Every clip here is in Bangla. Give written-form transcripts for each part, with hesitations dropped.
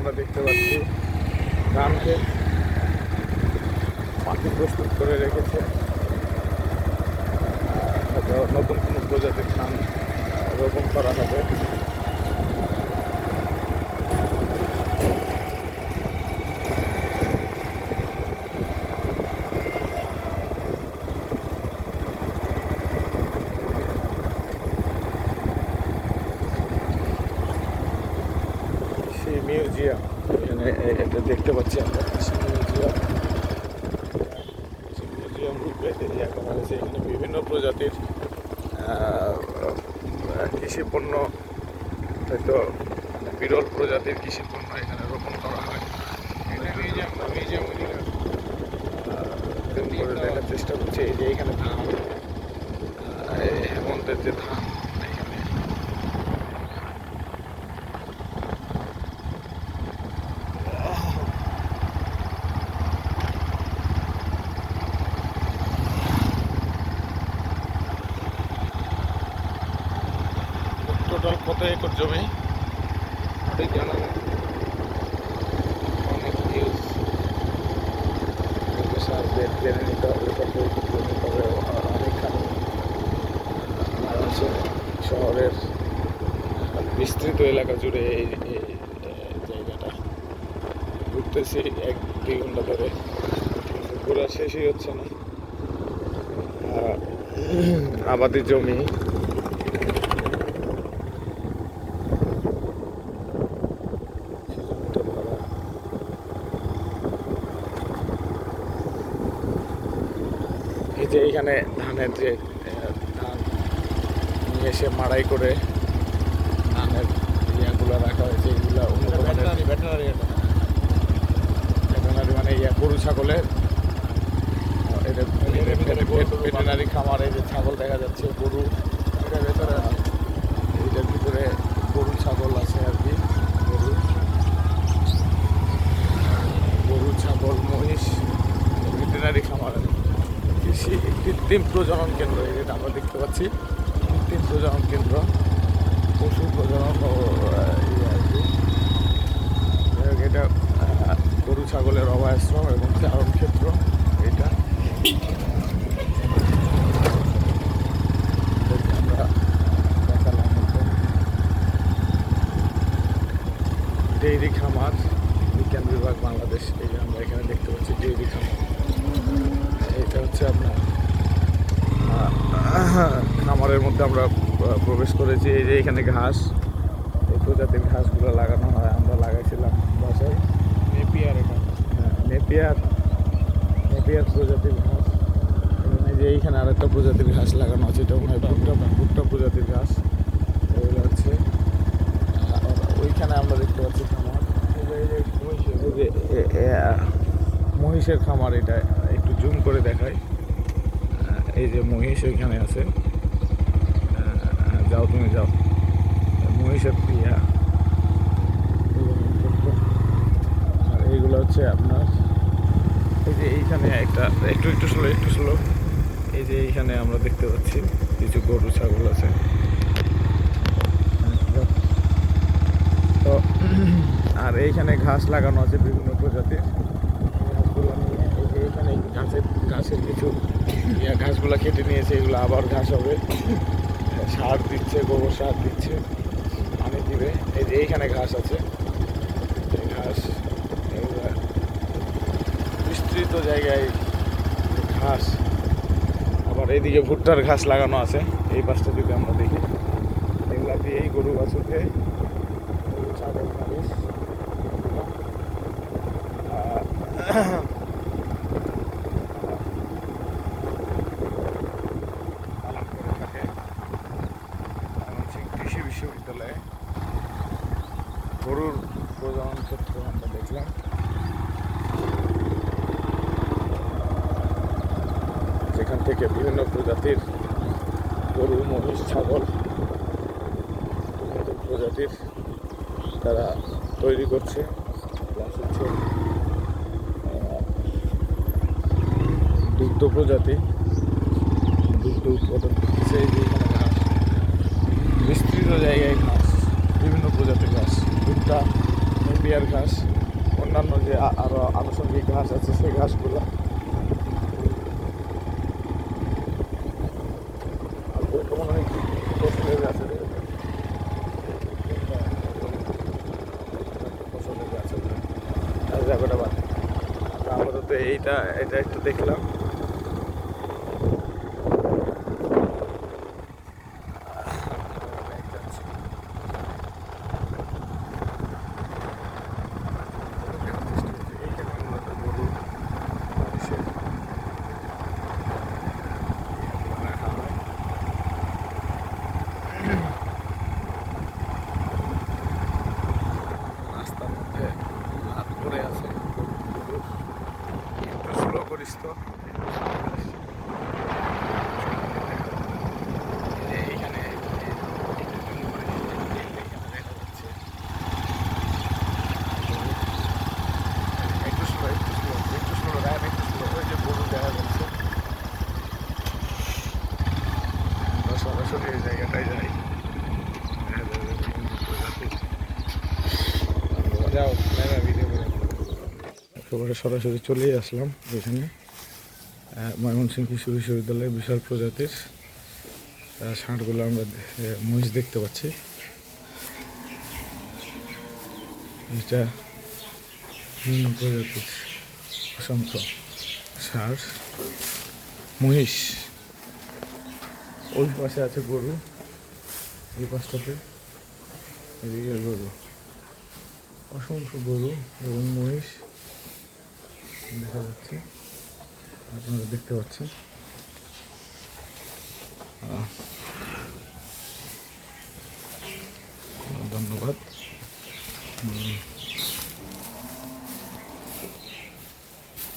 আমরা দেখতে পাচ্ছি ধানকে মাটি প্রস্তুত করে রেখেছে। নতুন কোনো প্রজাতির ধান রোপণ করা হবে। সেই মিউজিয়াম এখানে এটা দেখতে পাচ্ছি আমরা, মিউজিয়াম রূপে করা হয়েছে। এখানে বিভিন্ন প্রজাতির কৃষি পণ্য, হয়তো বিরল প্রজাতির কৃষি পণ্য এখানে রোপণ করা হয়। দেখার চেষ্টা করছি এই যে এখানে ধান, হেমন্তের যে ধান এখানে টোটাল কত একর জমি জানা নেই। অনেক হিউজ, জেনে নিতে হবে কত একর জমি, তবে অনেকখানি শহরের বিস্তৃত এলাকা জুড়ে এই জায়গাটা ঘুরতেছি 1-2 ঘন্টা ধরে, ঘোরা শেষই হচ্ছে না। আবাদি জমি, এই যে এইখানে ধানের যে ধান নিয়ে এসে মাড়াই করে ধানের ইয়াগুলো রাখা হয়েছে, এগুলো ভেটেনারি মানে গরু ছাগলের ভেটেনারি খামার। এই যে ছাগল দেখা যাচ্ছে, গরু এটার ভেতরে, এইটার ভিতরে গরু ছাগল আছে আর কি। গরু ছাগল মহিষ, ভেটেনারি খামার, কৃষি কৃত্রিম প্রজনন কেন্দ্র এটা আমরা দেখতে পাচ্ছি। কৃত্রিম প্রজনন কেন্দ্র, পশু প্রজনন আর কি। এটা গরু ছাগলের অভয়াশ্রম এবং চারণ ক্ষেত্র এটা। আমরা দেখালাম ডেইরি খামার, বিজ্ঞান বিভাগ বাংলাদেশ। এই যে আমরা এখানে দেখতে পাচ্ছি ডেইরি খামার। এটা হচ্ছে আপনার খামারের মধ্যে আমরা প্রবেশ করেছি। এই যে এখানে ঘাস, এই প্রজাতির ঘাসগুলো লাগানো হয়, আমরা লাগাইছিলাম বাসায়। নেপিয়ার প্রজাতির ঘাস। এখানে যে এইখানে আরেকটা প্রজাতির ঘাস লাগানো আছে, এটা মনে হয় ভুট্টা প্রজাতির ঘাস। এগুলো হচ্ছে ওইখানে আমরা দেখতে পাচ্ছি খামার, মহিষের খামার। এটা একটু জুম করে দেখায়। এই যে মহিষ ওইখানে আছে, যাও তুমি যাও, মহিষের প্রিয়া। আর এইগুলো হচ্ছে আপনার, এই যে এইখানে একটা একটু স্লো, এই যে এইখানে আমরা দেখতে পাচ্ছি কিছু গরু ছাগল আছে। তো আর এইখানে ঘাস লাগানো আছে বিভিন্ন প্রজাতির। ঘাসগুলো নিয়ে এই যে এইখানে ঘাসের কিছু ঘাসগুলো কেটে নিয়েছে, এগুলো আবার ঘাস হবে। সার দিচ্ছে, গোবর সার দিচ্ছে, পানি দিবে। এই যে এইখানে ঘাস আছে, এই ঘাস এগুলা বিস্তৃত জায়গায় ঘাস। আবার এইদিকে ভুট্টার ঘাস লাগানো আছে। এই পাশটা যদি আমরা দেখি, এগুলা দিয়ে এই গরু বাছুরকে, ছাগল মহিষ কৃষি বিশ্ববিদ্যালয়ে গরুর প্রজনন ক্ষেত্র আমরা দেখলাম। যেখান থেকে বিভিন্ন প্রজাতির গরু, মহিষ, ছাগল, বিভিন্ন প্রজাতির তারা তৈরি করছে। প্লাস হচ্ছে দুগ্ধ প্রজাতি, দুগ্ধ উৎপাদন করছে। এই যে এখানে ঘাস, বিস্তৃত জায়গায় ঘাস, বিভিন্ন প্রজাতির ঘাস, ভুট্টা, নেপিয়ার ইয়ার ঘাস, অন্যান্য যে আরও আনুষঙ্গিক ঘাস আছে সেই ঘাসগুলো। আর ওইটা মনে হয় কি ফসলের গাছ আছে, ফসলের গাছ আছে, জায়গাটা বাদ। আপাতত এটা একটু দেখলাম। রাস্তার মধ্যে হাত পড়ে আছে, একটু স্লো করিস তো। এইখানে একটু স্লো, একটু স্লো, একটু স্লো, রায় একটু স্লো। ওই যে গরু দেখা যাচ্ছে, আমরা সরাসরি এই জায়গাটায় যাই। যাও ভিডিও করে একেবারে সরাসরি চলেই আসলাম এখানে। ময়মনসিংহ কৃষি বিশ্ববিদ্যালয়ে বিশাল প্রজাতির ষাঁড়গুলো আমরা মহিষ দেখতে পাচ্ছি। এটা বিভিন্ন প্রজাতির অসংখ্য ষাঁড় মহিষ। ওই পাশে আছে গরু, এই পাশটাতে এদিকে গরু, অসংখ্য গরু এবং মহিষ দেখা যাচ্ছে, আপনারা দেখতে পাচ্ছেন। ধন্যবাদ।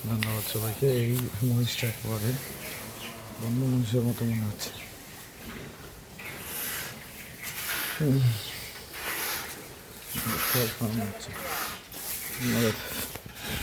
ধন্যবাদ সবাইকে। এই মহিষটা একেবারে বন্য মহিষের মতো মনে হচ্ছে। ধন্যবাদ।